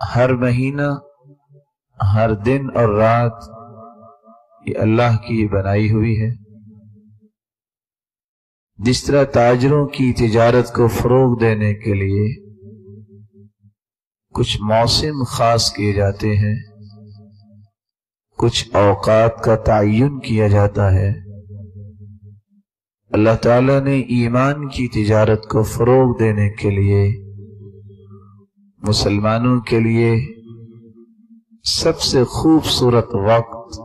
ہر مہینہ، ہر دن اور رات یہ اللہ کی بنائی ہوئی ہے۔ جس طرح تاجروں کی تجارت کو فروغ دینے کے لیے کچھ موسم خاص کیے جاتے ہیں، کچھ اوقات کا تعین کیا جاتا ہے، اللہ تعالیٰ نے ایمان کی تجارت کو فروغ دینے کے لیے مسلمانوں کے لیے سب سے خوبصورت وقت،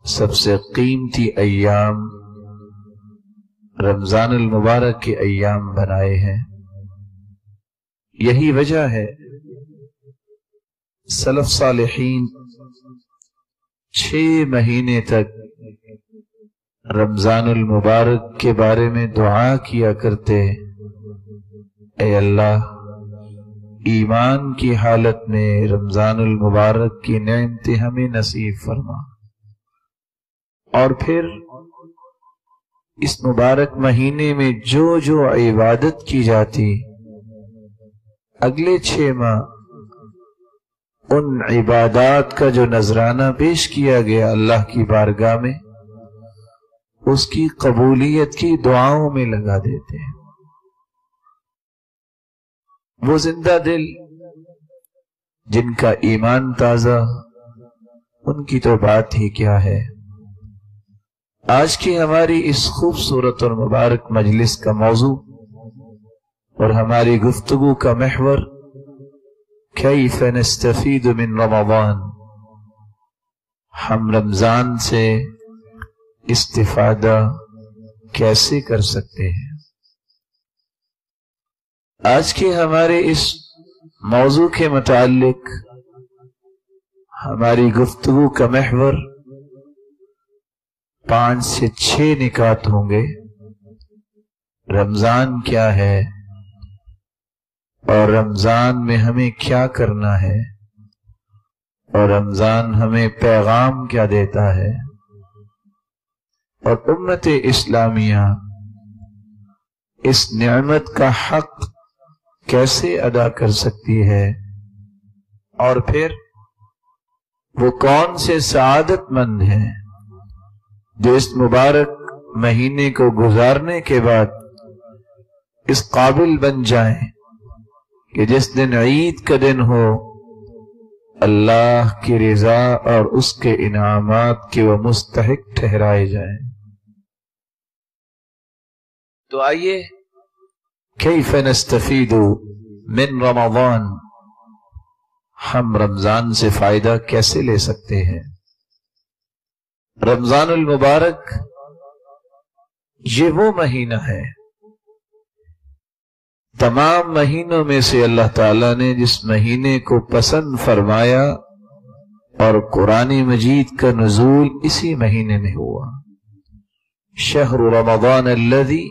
سب سے قیمتی ایام رمضان المبارک کے ایام بنائے ہیں۔ یہی وجہ ہے سلف صالحین 6 مہینے تک رمضان المبارک کے بارے میں دعا کیا کرتے، اے اللہ ایمان کی حالت میں رمضان المبارک کی نعمتیں ہمیں نصیب فرما، اور پھر اس مبارک مہینے میں جو جو عبادت کی جاتی اگلے 6 ماہ ان عبادات کا جو نذرانہ پیش کیا گیا اللہ کی بارگاہ میں، اس کی قبولیت کی دعاؤں میں لگا دیتے ہیں۔ وہ زندہ دل جن کا ایمان تازہ، ان کی تو بات ہی کیا ہے۔ آج کی ہماری اس خوبصورت اور مبارک مجلس کا موضوع اور ہماری گفتگو کا محور کیف نستفید من رمضان، ہم رمضان سے استفادہ کیسے کر سکتے ہیں۔ آج کے ہمارے اس موضوع کے متعلق ہماری گفتگو کا محور 5 سے 6 نکات ہوں گے۔ رمضان کیا ہے اور رمضان میں ہمیں کیا کرنا ہے، اور رمضان ہمیں پیغام کیا دیتا ہے، اور امت اسلامیہ اس نعمت کا حق کیسے ادا کر سکتی ہے، اور پھر وہ کون سے سعادت مند ہیں جو اس مبارک مہینے کو گزارنے کے بعد اس قابل بن جائیں کہ جس دن عید کا دن ہو اللہ کی رضا اور اس کے انعامات کے وہ مستحق ٹھہرائے جائیں۔ تو آئیے کیف نستفید من رمضان، ہم رمضان سے فائدہ کیسے لے سکتے ہیں۔ رمضان المبارک یہ وہ مہینہ ہے تمام مہینوں میں سے اللہ تعالیٰ نے جس مہینے کو پسند فرمایا، اور قرآن مجید کا نزول اسی مہینے میں ہوا۔ شہر رمضان الذی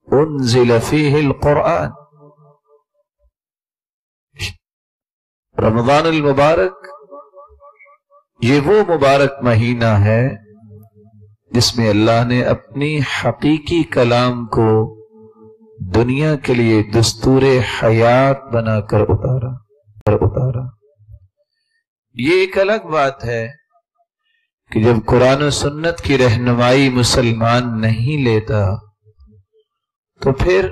انزل فیہ القرآن، رمضان المبارک یہ وہ مبارک مہینہ ہے جس میں اللہ نے اپنی حقیقی کلام کو دنیا کے لیے دستور حیات بنا کر اتارا۔ یہ ایک الگ بات ہے کہ جب قرآن و سنت کی رہنمائی مسلمان نہیں لیتا تو پھر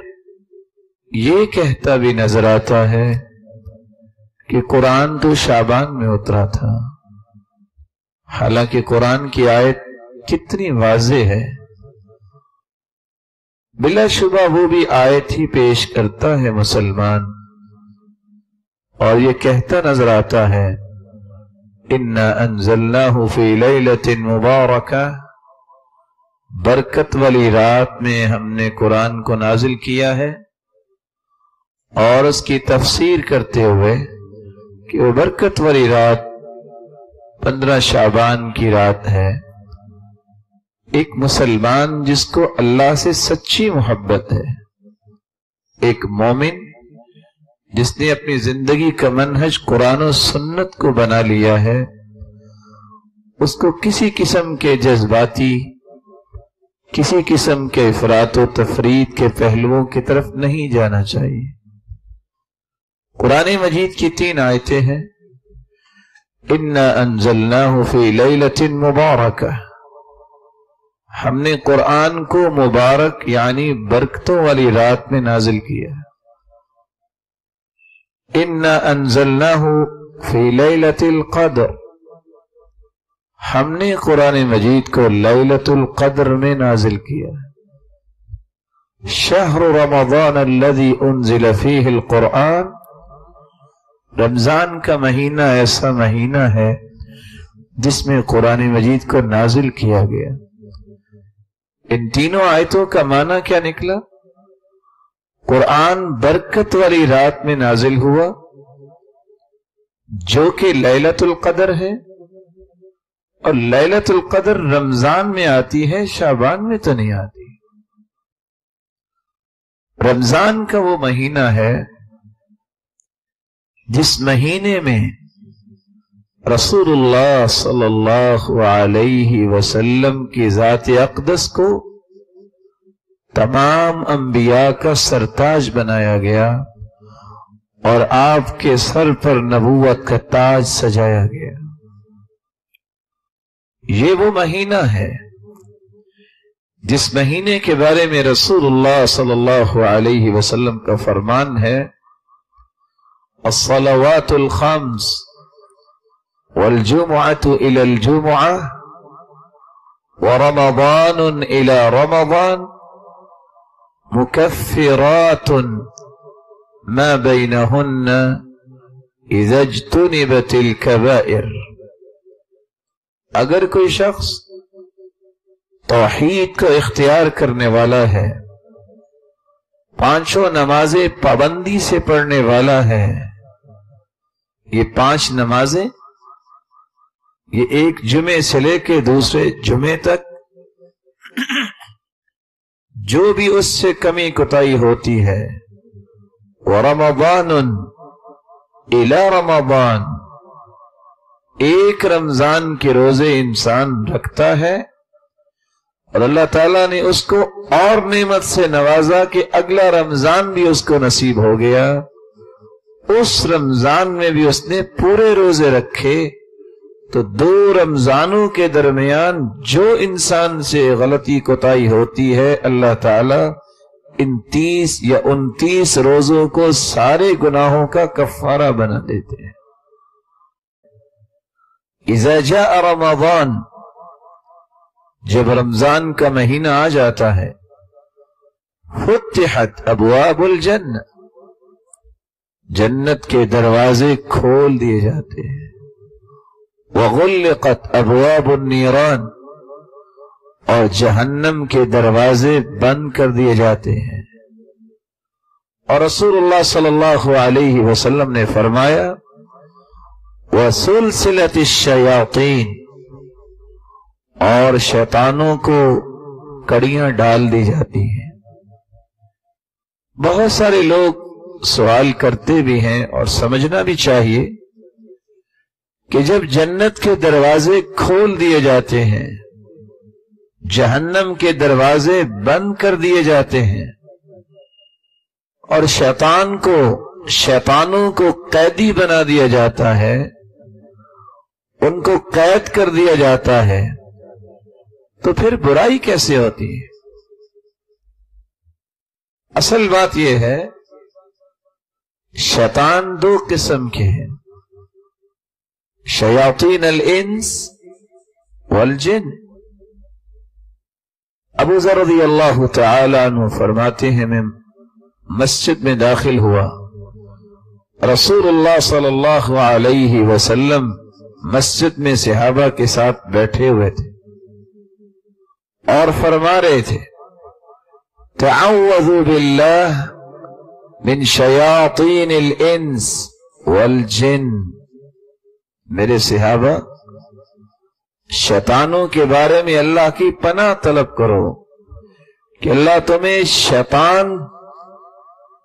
یہ کہتا بھی نظر آتا ہے کہ قرآن تو شعبان میں اترا تھا، حالانکہ قرآن کی آیت کتنی واضح ہے۔ بلا شبہ وہ بھی آیت ہی پیش کرتا ہے مسلمان، اور یہ کہتا نظر آتا ہے اِنَّا أَنزَلْنَاهُ فِي لَيْلَةٍ مُبَارَكَةٍ، برکت والی رات میں ہم نے قرآن کو نازل کیا ہے، اور اس کی تفسیر کرتے ہوئے کہ وہ برکت والی رات 15 شعبان کی رات ہے۔ ایک مسلمان جس کو اللہ سے سچی محبت ہے، ایک مومن جس نے اپنی زندگی کا منہج قرآن و سنت کو بنا لیا ہے، اس کو کسی قسم کے جذباتی، کسی قسم کے افراط و تفرید کے پہلوؤں کی طرف نہیں جانا چاہیے۔ कुरान मजीद की 3 आयतें हैं। इन्ना अंज़लनाहु फी लैलतिन मुबारकह, हमने कुरान को मुबारक यानी बरकतों वाली रात में नाजिल किया। इन्ना अंज़लनाहु फी लैलतिल क़द्र, हमने कुरान मजीद को लैलतुल क़द्र में नाजिल किया। शहरु रमज़ान अल्लज़ी उन्ज़िल फ़ीहिल क़ुरआन, रमजान का महीना ऐसा महीना है जिसमें कुरान मजीद को नाजिल किया गया। इन तीनों आयतों का माना क्या निकला? कुरान बरकत वाली रात में नाजिल हुआ जो कि लैलतुल क़द्र है, और लैलतुल क़द्र रमजान में आती है, शाबान में तो नहीं आती। रमजान का वो महीना है जिस महीने में रसूलुल्लाह सल्लल्लाहु अलैहि वसल्लम की ज़ात अक़दस को तमाम अंबिया का सरताज बनाया गया और आपके सर पर नबूवत का ताज सजाया गया। ये वो महीना है जिस महीने के बारे में रसूलुल्लाह सल्लल्लाहु अलैहि वसल्लम का फरमान है, अस्सलावातुल खम्स वल जुमुअतु इलल जुमुअह व रमज़ानुन इला रमज़ान मुकफ्फिरातुन मा बैनहुन्ना इज़ा इज्तुनिबतिल कबाइर। अगर कोई शख्स तौहीद को इख्तियार करने वाला है, 5 नमाजें पाबंदी से पढ़ने वाला है, ये 5 नमाजें ये एक जुमे से लेके दूसरे जुमे तक जो भी उससे कमी कुताई होती है, व रमज़ानुन इला रमज़ान, एक रमजान के रोजे इंसान रखता है और अल्लाह ताला ने उसको और नेमत से नवाजा कि अगला रमजान भी उसको नसीब हो गया, उस रमजान में भी उसने पूरे रोजे रखे, तो 2 रमजानों के दरमियान जो इंसान से गलती कोताही होती है, अल्लाह ताला इन 30 या 29 रोजों को सारे गुनाहों का कफ्फारा बना देते हैं। इज़ा जाअ रमज़ान, जब रमजान का महीना आ जाता है, फुत्तिहत अबवाबुल जन्नह, जन्नत के दरवाजे खोल दिए जाते हैं। वगुल्लिक़त अबवाबुन नीरान, और जहन्नम के दरवाजे बंद कर दिए जाते हैं। और रसूलुल्लाह सल्लल्लाहु अलैहि वसल्लम ने फरमाया, वसुलसिलतिश शयातीन, और शैतानों को कड़ियां डाल दी जाती हैं। बहुत सारे लोग सवाल करते भी हैं और समझना भी चाहिए कि जब जन्नत के दरवाजे खोल दिए जाते हैं, जहन्नम के दरवाजे बंद कर दिए जाते हैं और शैतानों को कैदी बना दिया जाता है, उनको कैद कर दिया जाता है, तो फिर बुराई कैसे होती है? असल बात यह है, शैतान 2 किस्म के हैं, शयातीन अल इंस वल जिन। अबू ज़र रज़ियल्लाहु तआला अन्हु फरमाते हैं, मैं मस्जिद में दाखिल हुआ, रसूलुल्लाह सल्लल्लाहु अलैहि वसल्लम मस्जिद में सहाबा के साथ बैठे हुए थे और फरमा रहे थे, तअव्वज़ू बिल्लाह मिन शयातीनिल इंस वल जिन। मेरे सहाबा, शैतानों के बारे में अल्लाह की पनाह तलब करो कि अल्लाह तुम्हें शैतान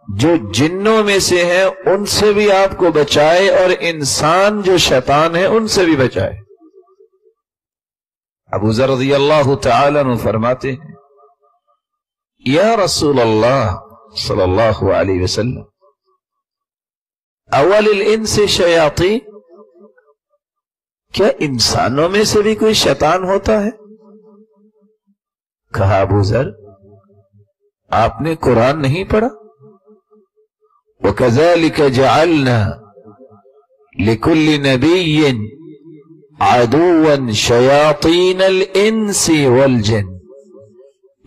जो जिन्नों में से है उनसे भी आपको बचाए और इंसान जो शैतान है उनसे भी बचाए। अबू ज़र रज़ियल्लाहु तआला अन्हु फरमाते हैं, या रसूल अल्लाह सल्लल्लाहु अलैहि वसल्लम, अवलिल इनसे शयाती, क्या इंसानों में से भी कोई शैतान होता है? कहा अबू ज़र, आपने कुरान नहीं पढ़ा? वकज़ालिक जअलना लिकुल्लि नबिय्यिन अदुव्वन शयातीनल इंसी वल जिन्न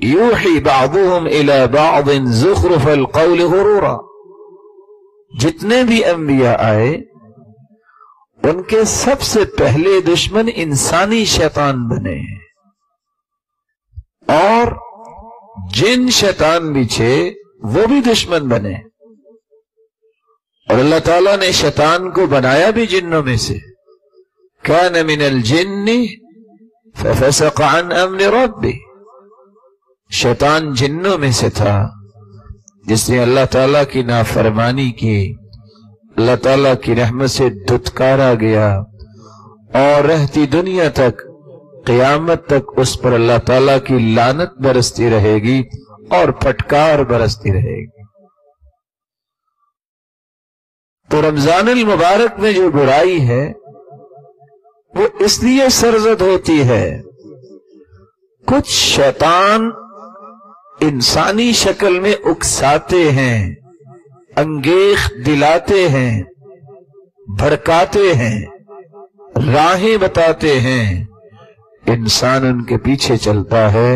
यूही बअदुहुम इला बअदिन ज़ुख़रुफ़ल क़ौलि गुरूरा। जितने भी अंबिया आए उनके सबसे पहले दुश्मन इंसानी शैतान बने हैं, और जिन शैतान भी थे वो भी दुश्मन बने। और अल्लाह ताला ने शैतान को बनाया भी जिन्नों में से, कान मिनल जिन्नि फफसक़ अन अम्रि रब्बी। शैतान जिन्नों में से था जिसने अल्लाह ताला की नाफरमानी की, अल्लाह ताला की रहमत से धुतकारा गया, और रहती दुनिया तक क़यामत तक उस पर अल्लाह ताला की लानत बरसती रहेगी और फटकार बरसती रहेगी। तो रमजानुल मुबारक में जो बुराई है वो इसलिए सरजद होती है, कुछ शैतान इंसानी शक्ल में उकसाते हैं, अंगेख दिलाते हैं, भड़काते हैं, राहें बताते हैं, इंसान उनके पीछे चलता है।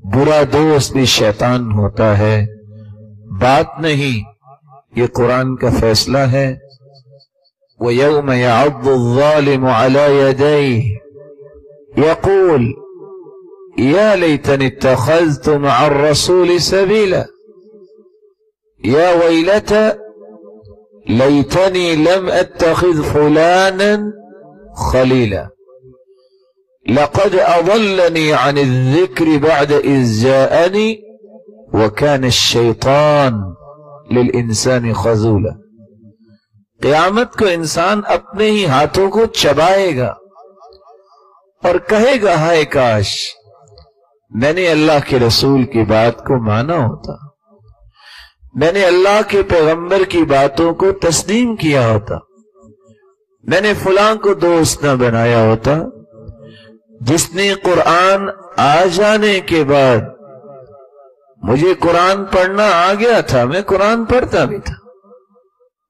बुरा दोस्त भी शैतान होता है। बात नहीं, ये कुरान का फैसला है। वयौम यअद्दु ज़ालिमु अला यदैहि यक़ूल या लैतनी इत्तख़ज़्तु मअ अर्रसूलि सबीला या वैलता लैतनी लम अत्तख़िज़ फुलानन खलीला लक़द अज़ल्लनी अनि ज़िक्रि बअद इज़ जाअनी व कान अश-शैतान लिल-इंसानि ख़ज़ूला। क़यामत को इंसान अपने ही हाथों को चबाएगा और कहेगा, हाय काश मैंने अल्लाह के रसूल की बात को माना होता, मैंने अल्लाह के पैगंबर की बातों को तस्लीम किया होता, मैंने फलां को दोस्त न बनाया होता। जिसने कुरान आ जाने के बाद, मुझे कुरान पढ़ना आ गया था, मैं कुरान पढ़ता भी था,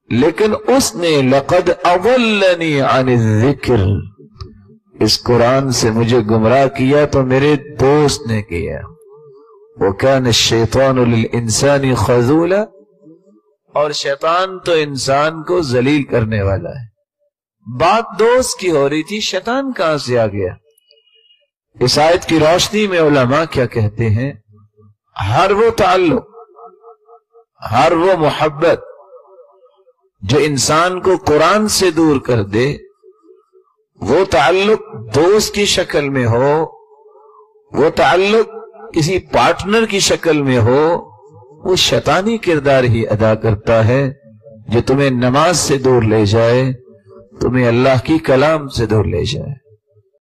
लेकिन उसने लक़द अज़ल्लनी अनि ज़िक्र, इस कुरान से मुझे गुमराह किया तो मेरे दोस्त ने किया। व कान अश-शैतानु लिल-इंसानि ख़ज़ूला, और शैतान तो इंसान को जलील करने वाला है। बात दोस्त की हो रही थी, शैतान कहां से आ गया? इस आयत की रोशनी में उलमा क्या कहते हैं, हर वो ताल्लुक, हर वो मोहब्बत जो इंसान को कुरान से दूर कर दे, वो ताल्लुक दोस्त की शक्ल में हो, वो ताल्लुक किसी पार्टनर की शक्ल में हो, वो शैतानी किरदार ही अदा करता है, जो तुम्हें नमाज से दूर ले जाए, तुम्हें अल्लाह की कलाम से दूर ले जाए।